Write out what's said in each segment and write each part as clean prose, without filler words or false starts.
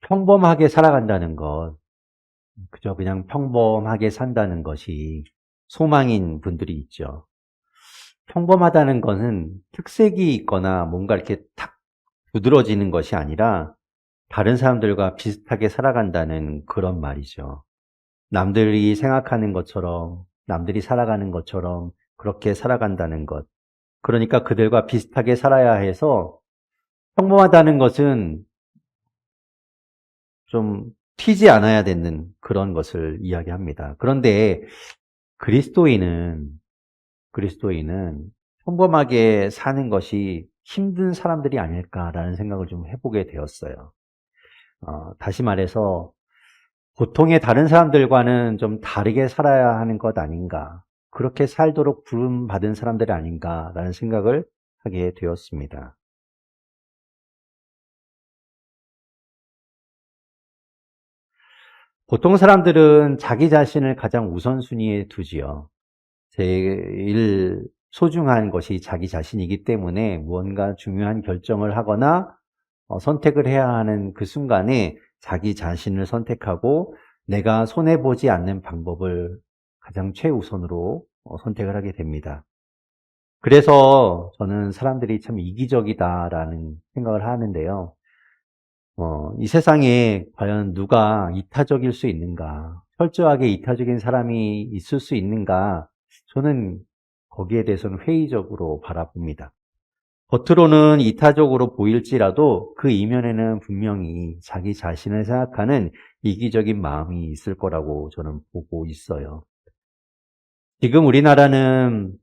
평범하게 살아간다는 것, 그저 그냥 평범하게 산다는 것이 소망인 분들이 있죠. 평범하다는 것은 특색이 있거나 뭔가 이렇게 탁 두드러지는 것이 아니라 다른 사람들과 비슷하게 살아간다는 그런 말이죠. 남들이 생각하는 것처럼, 남들이 살아가는 것처럼 그렇게 살아간다는 것. 그러니까 그들과 비슷하게 살아야 해서 평범하다는 것은 좀 튀지 않아야 되는 그런 것을 이야기합니다. 그런데 그리스도인은 평범하게 사는 것이 힘든 사람들이 아닐까라는 생각을 좀 해보게 되었어요. 다시 말해서 보통의 다른 사람들과는 좀 다르게 살아야 하는 것 아닌가, 그렇게 살도록 부름받은 사람들이 아닌가라는 생각을 하게 되었습니다. 보통 사람들은 자기 자신을 가장 우선순위에 두지요. 제일 소중한 것이 자기 자신이기 때문에 무언가 중요한 결정을 하거나 선택을 해야 하는 그 순간에 자기 자신을 선택하고 내가 손해보지 않는 방법을 가장 최우선으로 선택을 하게 됩니다. 그래서 저는 사람들이 참 이기적이다라는 생각을 하는데요. 이 세상에 과연 누가 이타적일 수 있는가? 철저하게 이타적인 사람이 있을 수 있는가? 저는 거기에 대해서는 회의적으로 바라봅니다. 겉으로는 이타적으로 보일지라도 그 이면에는 분명히 자기 자신을 생각하는 이기적인 마음이 있을 거라고 저는 보고 있어요. 지금 우리나라는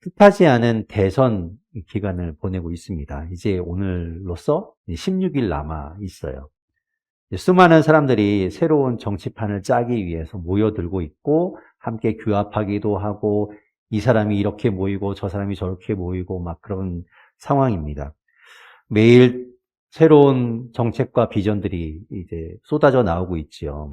뜻하지 않은 대선 기간을 보내고 있습니다. 이제 오늘로써 16일 남아 있어요. 수많은 사람들이 새로운 정치판을 짜기 위해서 모여들고 있고 함께 규합하기도 하고 이 사람이 이렇게 모이고 저 사람이 저렇게 모이고 막 그런 상황입니다. 매일 새로운 정책과 비전들이 이제 쏟아져 나오고 있지요.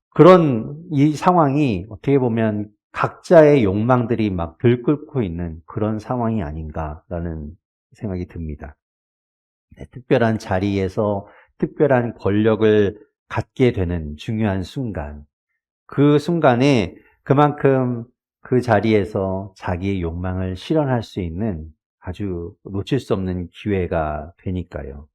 그런 이 상황이 어떻게 보면 각자의 욕망들이 막 들끓고 있는 그런 상황이 아닌가라는 생각이 듭니다. 특별한 자리에서 특별한 권력을 갖게 되는 중요한 순간, 그 순간에 그만큼 그 자리에서 자기의 욕망을 실현할 수 있는 아주 놓칠 수 없는 기회가 되니까요.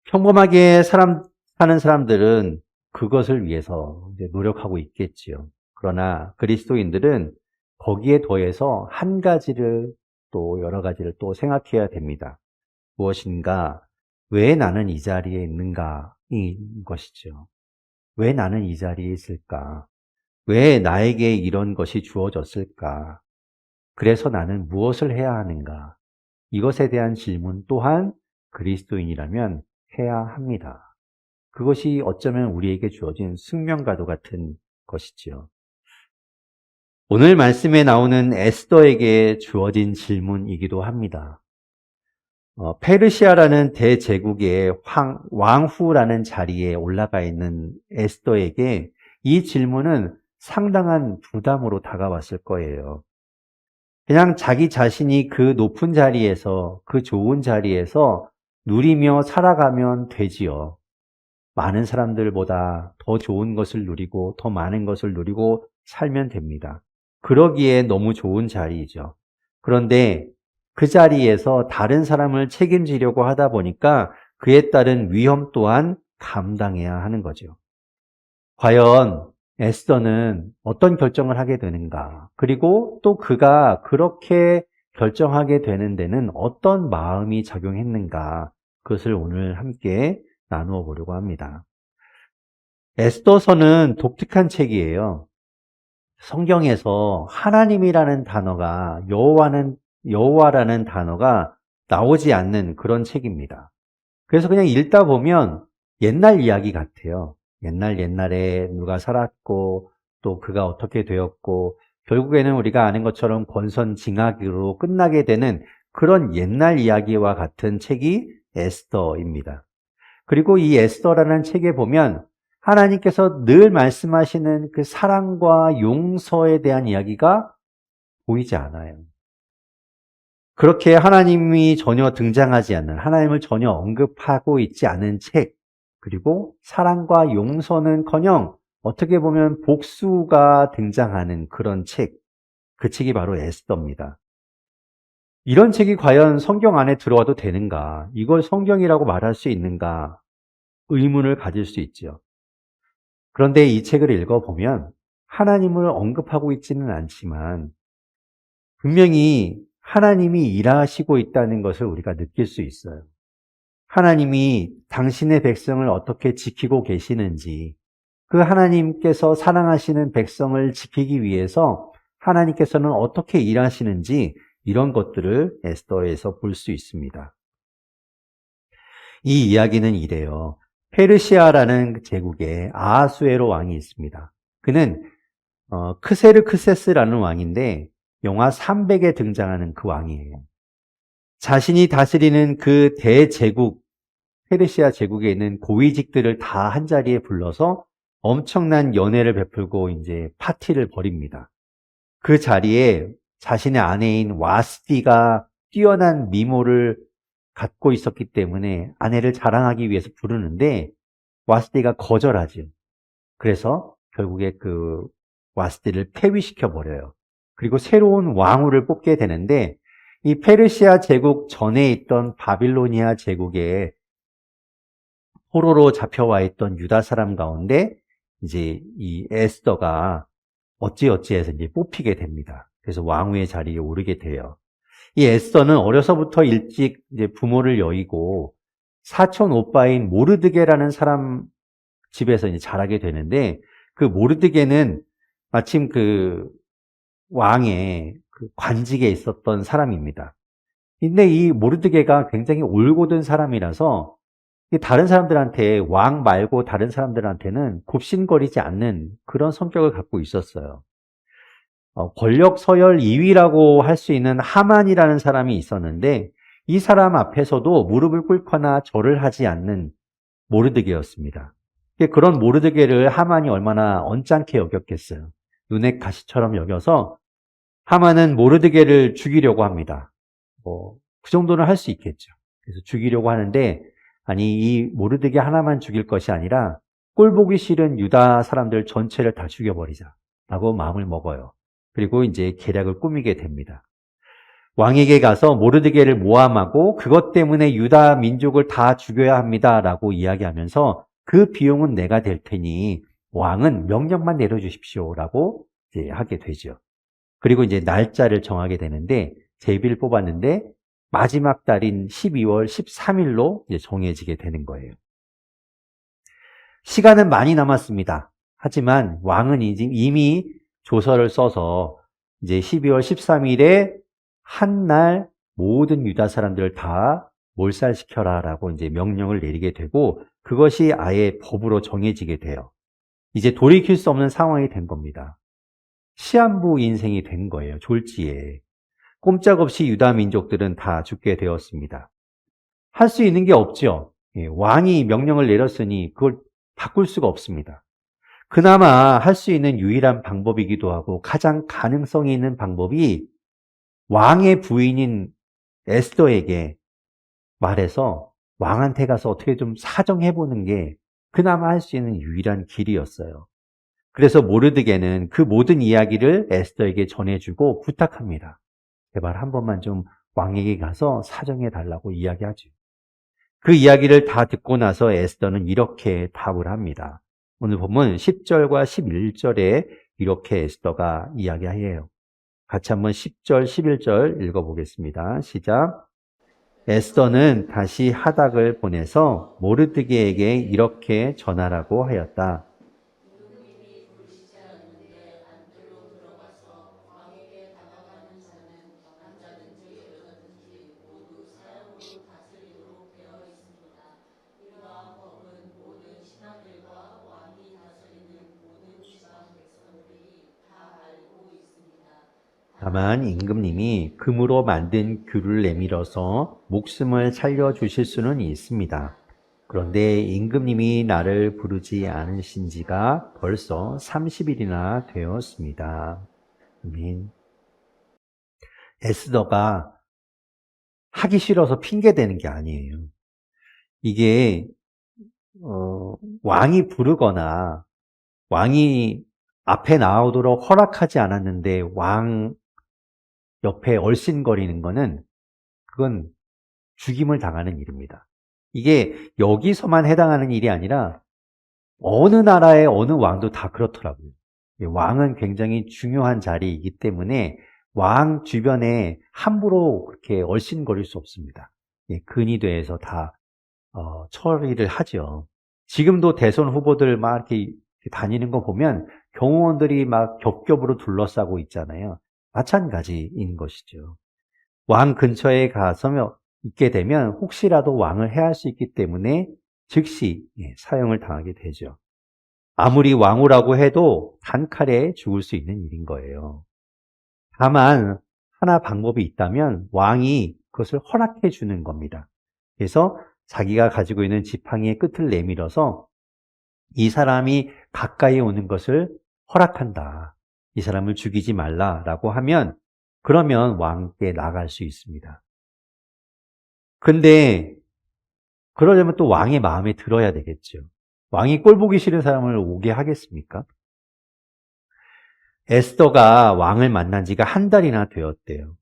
평범하게 사는 사람들은 그것을 위해서 이제 노력하고 있겠지요. 그러나 그리스도인들은 거기에 더해서 한 가지를 또 여러 가지를 또 생각해야 됩니다. 무엇인가? 왜 나는 이 자리에 있는가? 이 것이죠. 왜 나는 이 자리에 있을까? 왜 나에게 이런 것이 주어졌을까? 그래서 나는 무엇을 해야 하는가? 이것에 대한 질문 또한 그리스도인이라면 해야 합니다. 그것이 어쩌면 우리에게 주어진 숙명과도 같은 것이지요. 오늘 말씀에 나오는 에스더에게 주어진 질문이기도 합니다. 페르시아라는 대제국의 왕후라는 자리에 올라가 있는 에스더에게 이 질문은 상당한 부담으로 다가왔을 거예요. 그냥 자기 자신이 그 높은 자리에서, 그 좋은 자리에서 누리며 살아가면 되지요. 많은 사람들보다 더 좋은 것을 누리고 더 많은 것을 누리고 살면 됩니다. 그러기에 너무 좋은 자리이죠. 그런데 그 자리에서 다른 사람을 책임지려고 하다 보니까 그에 따른 위험 또한 감당해야 하는 거죠. 과연 에스더는 어떤 결정을 하게 되는가? 그리고 또 그가 그렇게 결정하게 되는 데는 어떤 마음이 작용했는가? 그것을 오늘 함께 나누어 보려고 합니다. 에스더서는 독특한 책이에요. 성경에서 하나님이라는 단어가 여호와라는 단어가 나오지 않는 그런 책입니다. 그래서 그냥 읽다 보면 옛날 이야기 같아요. 옛날에 누가 살았고 또 그가 어떻게 되었고 결국에는 우리가 아는 것처럼 권선징악으로 끝나게 되는 그런 옛날 이야기와 같은 책이 에스더입니다. 그리고 이 에스더라는 책에 보면 하나님께서 늘 말씀하시는 그 사랑과 용서에 대한 이야기가 보이지 않아요. 그렇게 하나님이 전혀 등장하지 않는, 하나님을 전혀 언급하고 있지 않은 책, 그리고 사랑과 용서는커녕 어떻게 보면 복수가 등장하는 그런 책, 그 책이 바로 에스더입니다. 이런 책이 과연 성경 안에 들어와도 되는가? 이걸 성경이라고 말할 수 있는가? 의문을 가질 수 있죠. 그런데 이 책을 읽어보면 하나님을 언급하고 있지는 않지만 분명히 하나님이 일하시고 있다는 것을 우리가 느낄 수 있어요. 하나님이 당신의 백성을 어떻게 지키고 계시는지, 그 하나님께서 사랑하시는 백성을 지키기 위해서 하나님께서는 어떻게 일하시는지 이런 것들을 에스더에서 볼 수 있습니다. 이 이야기는 이래요. 페르시아라는 제국에 아하수에로 왕이 있습니다. 그는 크세르크세스라는 왕인데 영화 300에 등장하는 그 왕이에요. 자신이 다스리는 그 대제국, 페르시아 제국에 있는 고위직들을 다 한자리에 불러서 엄청난 연회를 베풀고 이제 파티를 벌입니다. 그 자리에 자신의 아내인 와스티가 뛰어난 미모를 갖고 있었기 때문에 아내를 자랑하기 위해서 부르는데 와스티가 거절하죠. 그래서 결국에 그 와스티를 폐위시켜 버려요. 그리고 새로운 왕후를 뽑게 되는데 이 페르시아 제국 전에 있던 바빌로니아 제국에 포로로 잡혀와 있던 유다 사람 가운데 이제 이 에스더가 어찌어찌해서 이제 뽑히게 됩니다. 그래서 왕후의 자리에 오르게 돼요. 이 에스더는 어려서부터 일찍 이제 부모를 여의고 사촌 오빠인 모르드게라는 사람 집에서 이제 자라게 되는데 그 모르드게는 마침 그 왕의 그 관직에 있었던 사람입니다. 근데 이 모르드게가 굉장히 올곧은 사람이라서 다른 사람들한테 왕 말고 다른 사람들한테는 굽신거리지 않는 그런 성격을 갖고 있었어요. 권력 서열 2위라고 할 수 있는 하만이라는 사람이 있었는데 이 사람 앞에서도 무릎을 꿇거나 절을 하지 않는 모르드게였습니다. 그런 모르드게를 하만이 얼마나 언짢게 여겼겠어요. 눈의 가시처럼 여겨서 하만은 모르드게를 죽이려고 합니다. 그 정도는 할 수 있겠죠. 그래서 죽이려고 하는데 아니 이 모르드게 하나만 죽일 것이 아니라 꼴보기 싫은 유다 사람들 전체를 다 죽여버리자라고 마음을 먹어요. 그리고 이제 계략을 꾸미게 됩니다. 왕에게 가서 모르드게를 모함하고 그것 때문에 유다 민족을 다 죽여야 합니다라고 이야기하면서 그 비용은 내가 댈 테니 왕은 명령만 내려주십시오라고 이제 하게 되죠. 그리고 이제 날짜를 정하게 되는데 제비를 뽑았는데 마지막 달인 12월 13일로 이제 정해지게 되는 거예요. 시간은 많이 남았습니다. 하지만 왕은 이미 조서를 써서 이제 12월 13일에 한 날 모든 유다 사람들을 다 몰살시켜라라고 이제 명령을 내리게 되고 그것이 아예 법으로 정해지게 돼요. 이제 돌이킬 수 없는 상황이 된 겁니다. 시한부 인생이 된 거예요. 졸지에. 꼼짝없이 유다 민족들은 다 죽게 되었습니다. 할 수 있는 게 없죠. 왕이 명령을 내렸으니 그걸 바꿀 수가 없습니다. 그나마 할 수 있는 유일한 방법이기도 하고 가장 가능성이 있는 방법이 왕의 부인인 에스더에게 말해서 왕한테 가서 어떻게 좀 사정해보는 게 그나마 할 수 있는 유일한 길이었어요. 그래서 모르드게는 그 모든 이야기를 에스더에게 전해주고 부탁합니다. 제발 한 번만 좀 왕에게 가서 사정해달라고 이야기하죠. 그 이야기를 다 듣고 나서 에스더는 이렇게 답을 합니다. 오늘 보면 10절과 11절에 이렇게 에스더가 이야기해요. 같이 한번 10절, 11절 읽어보겠습니다. 시작. 에스더는 다시 하닥을 보내서 모르드게에게 이렇게 전하라고 하였다. 다만 임금님이 금으로 만든 귤을 내밀어서 목숨을 살려주실 수는 있습니다. 그런데 임금님이 나를 부르지 않으신 지가 벌써 30일이나 되었습니다. 아멘. 에스더가 하기 싫어서 핑계 대는 게 아니에요. 이게 왕이 부르거나 왕이 앞에 나오도록 허락하지 않았는데 왕 옆에 얼씬거리는 거는 그건 죽임을 당하는 일입니다. 이게 여기서만 해당하는 일이 아니라 어느 나라의 어느 왕도 다 그렇더라고요. 왕은 굉장히 중요한 자리이기 때문에 왕 주변에 함부로 그렇게 얼씬거릴 수 없습니다. 근위대에서 다 처리를 하죠. 지금도 대선 후보들 막 이렇게 다니는 거 보면 경호원들이 막 겹겹으로 둘러싸고 있잖아요. 마찬가지인 것이죠. 왕 근처에 가서 있게 되면 혹시라도 왕을 해할 수 있기 때문에 즉시 사형을 당하게 되죠. 아무리 왕후라고 해도 단칼에 죽을 수 있는 일인 거예요. 다만 하나 방법이 있다면 왕이 그것을 허락해 주는 겁니다. 그래서 자기가 가지고 있는 지팡이의 끝을 내밀어서 이 사람이 가까이 오는 것을 허락한다. 이 사람을 죽이지 말라라고 하면 그러면 왕께 나갈 수 있습니다. 근데 그러려면 또 왕의 마음에 들어야 되겠죠. 왕이 꼴 보기 싫은 사람을 오게 하겠습니까? 에스더가 왕을 만난 지가 한 달이나 되었대요.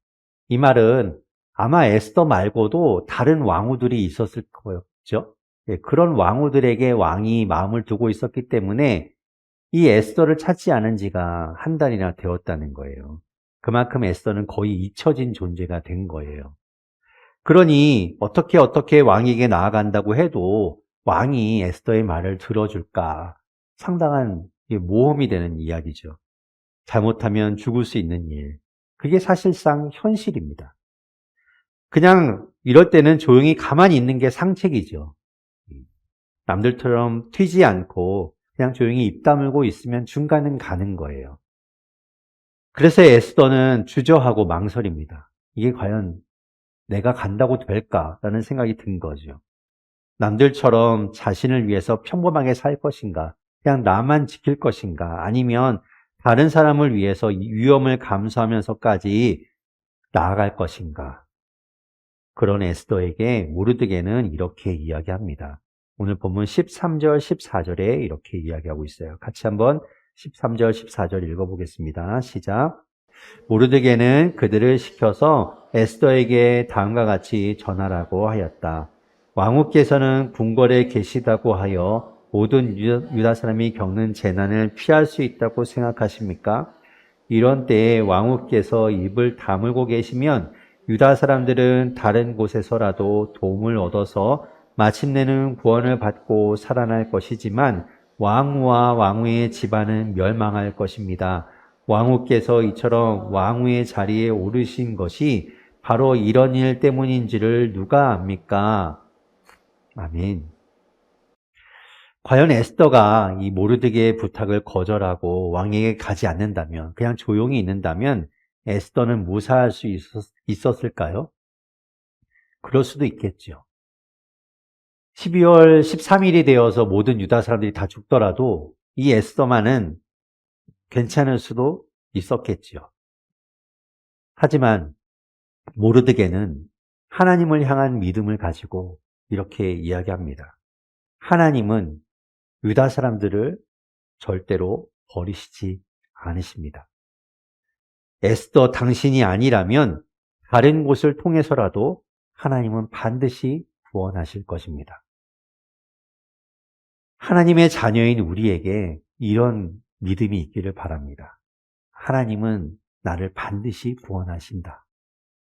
이 말은 아마 에스더 말고도 다른 왕후들이 있었을 거였죠. 그런 왕후들에게 왕이 마음을 두고 있었기 때문에 이 에스더를 찾지 않은 지가 한 달이나 되었다는 거예요. 그만큼 에스더는 거의 잊혀진 존재가 된 거예요. 그러니 어떻게 왕에게 나아간다고 해도 왕이 에스더의 말을 들어줄까 상당한 모험이 되는 이야기죠. 잘못하면 죽을 수 있는 일. 그게 사실상 현실입니다. 그냥 이럴 때는 조용히 가만히 있는 게 상책이죠. 남들처럼 튀지 않고 그냥 조용히 입 다물고 있으면 중간은 가는 거예요. 그래서 에스더는 주저하고 망설입니다. 이게 과연 내가 간다고 될까라는 생각이 든 거죠. 남들처럼 자신을 위해서 평범하게 살 것인가, 그냥 나만 지킬 것인가, 아니면 다른 사람을 위해서 위험을 감수하면서까지 나아갈 것인가. 그런 에스더에게 모르드게는 이렇게 이야기합니다. 오늘 본문 13절, 14절에 이렇게 이야기하고 있어요. 같이 한번 13절, 14절 읽어보겠습니다. 시작. 모르드게는 그들을 시켜서 에스더에게 다음과 같이 전하라고 하였다. 왕후께서는 궁궐에 계시다고 하여 모든 유다 사람이 겪는 재난을 피할 수 있다고 생각하십니까? 이런 때에 왕후께서 입을 다물고 계시면 유다 사람들은 다른 곳에서라도 도움을 얻어서 마침내는 구원을 받고 살아날 것이지만 왕후와 왕후의 집안은 멸망할 것입니다. 왕후께서 이처럼 왕후의 자리에 오르신 것이 바로 이런 일 때문인지를 누가 압니까? 아멘. 과연 에스더가 이 모르드게의 부탁을 거절하고 왕에게 가지 않는다면, 그냥 조용히 있는다면 에스더는 무사할 수 있었을까요? 그럴 수도 있겠죠. 12월 13일이 되어서 모든 유다 사람들이 다 죽더라도 이 에스더만은 괜찮을 수도 있었겠죠. 하지만 모르드게는 하나님을 향한 믿음을 가지고 이렇게 이야기합니다. 하나님은 유다 사람들을 절대로 버리시지 않으십니다. 에스더 당신이 아니라면 다른 곳을 통해서라도 하나님은 반드시 구원하실 것입니다. 하나님의 자녀인 우리에게 이런 믿음이 있기를 바랍니다. 하나님은 나를 반드시 구원하신다.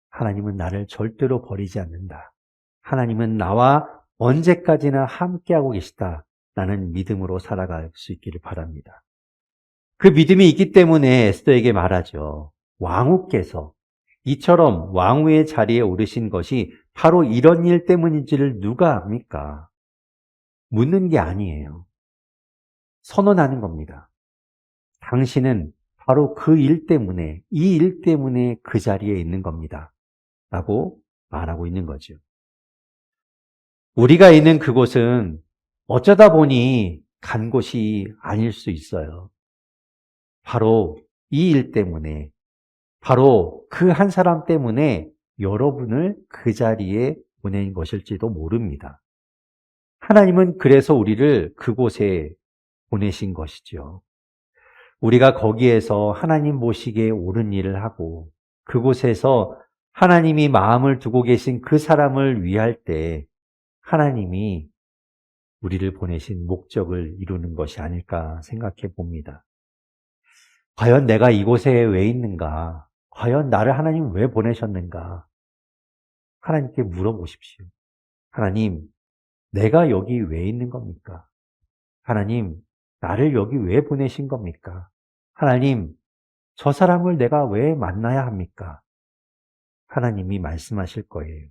하나님은 나를 절대로 버리지 않는다. 하나님은 나와 언제까지나 함께하고 계시다. 라는 믿음으로 살아갈 수 있기를 바랍니다. 그 믿음이 있기 때문에 에스더에게 말하죠. 왕후께서 이처럼 왕후의 자리에 오르신 것이 바로 이런 일 때문인지를 누가 압니까? 묻는 게 아니에요. 선언하는 겁니다. 당신은 바로 그 일 때문에, 이 일 때문에 그 자리에 있는 겁니다. 라고 말하고 있는 거죠. 우리가 있는 그곳은 어쩌다 보니 간 곳이 아닐 수 있어요. 바로 이 일 때문에, 바로 그 한 사람 때문에 여러분을 그 자리에 보낸 것일지도 모릅니다. 하나님은 그래서 우리를 그곳에 보내신 것이죠. 우리가 거기에서 하나님 보시기에 옳은 일을 하고 그곳에서 하나님이 마음을 두고 계신 그 사람을 위할 때 하나님이 우리를 보내신 목적을 이루는 것이 아닐까 생각해 봅니다. 과연 내가 이곳에 왜 있는가? 과연 나를 하나님 왜 보내셨는가? 하나님께 물어보십시오. 하나님, 내가 여기 왜 있는 겁니까? 하나님, 나를 여기 왜 보내신 겁니까? 하나님, 저 사람을 내가 왜 만나야 합니까? 하나님이 말씀하실 거예요.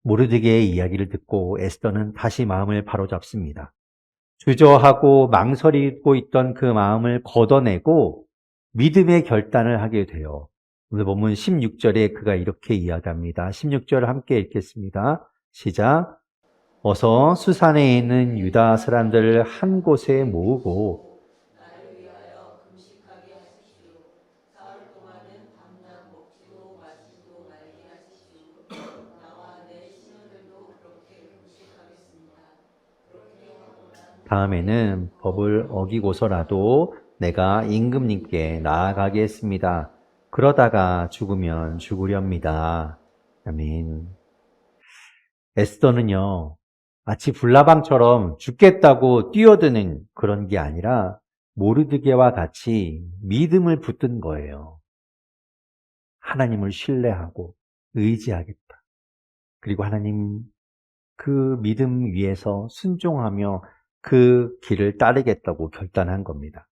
모르드게의 이야기를 듣고 에스더는 다시 마음을 바로잡습니다. 주저하고 망설이고 있던 그 마음을 걷어내고 믿음의 결단을 하게 돼요. 오늘 본문 16절에 그가 이렇게 이야기합니다. 16절 함께 읽겠습니다. 시작. 어서 수산에 있는 유다 사람들을 한 곳에 모으고 다음에는 법을 어기고서라도 내가 임금님께 나아가겠습니다. 그러다가 죽으면 죽으렵니다. 아멘. 에스더는요, 마치 불나방처럼 죽겠다고 뛰어드는 그런 게 아니라 모르드게와 같이 믿음을 붙든 거예요. 하나님을 신뢰하고 의지하겠다. 그리고 하나님 그 믿음 위에서 순종하며 그 길을 따르겠다고 결단한 겁니다.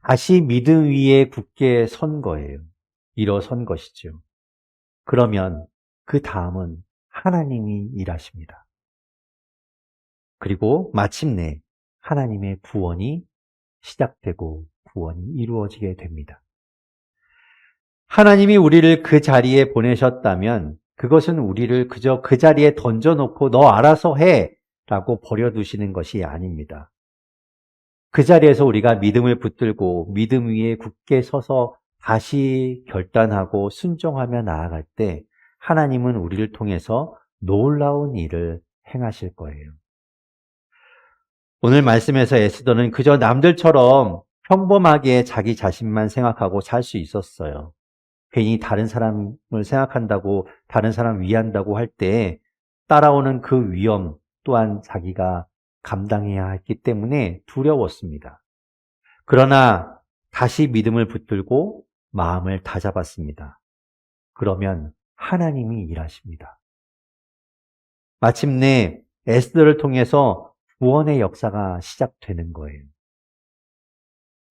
다시 믿음 위에 굳게 선 거예요. 일어선 것이죠. 그러면 그 다음은 하나님이 일하십니다. 그리고 마침내 하나님의 구원이 시작되고 구원이 이루어지게 됩니다. 하나님이 우리를 그 자리에 보내셨다면 그것은 우리를 그저 그 자리에 던져놓고 너 알아서 해 라고 버려두시는 것이 아닙니다. 그 자리에서 우리가 믿음을 붙들고 믿음 위에 굳게 서서 다시 결단하고 순종하며 나아갈 때 하나님은 우리를 통해서 놀라운 일을 행하실 거예요. 오늘 말씀에서 에스더는 그저 남들처럼 평범하게 자기 자신만 생각하고 살 수 있었어요. 괜히 다른 사람을 생각한다고 다른 사람 위한다고 할 때 따라오는 그 위험 또한 자기가 감당해야 했기 때문에 두려웠습니다. 그러나 다시 믿음을 붙들고 마음을 다잡았습니다. 그러면 하나님이 일하십니다. 마침내 에스더를 통해서 구원의 역사가 시작되는 거예요.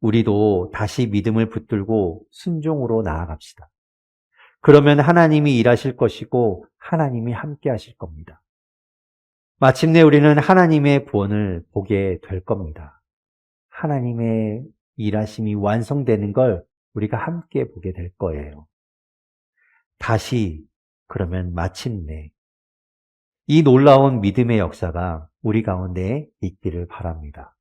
우리도 다시 믿음을 붙들고 순종으로 나아갑시다. 그러면 하나님이 일하실 것이고 하나님이 함께 하실 겁니다. 마침내 우리는 하나님의 구원을 보게 될 겁니다. 하나님의 일하심이 완성되는 걸 우리가 함께 보게 될 거예요. 다시 그러면 마침내 이 놀라운 믿음의 역사가 우리 가운데 있기를 바랍니다.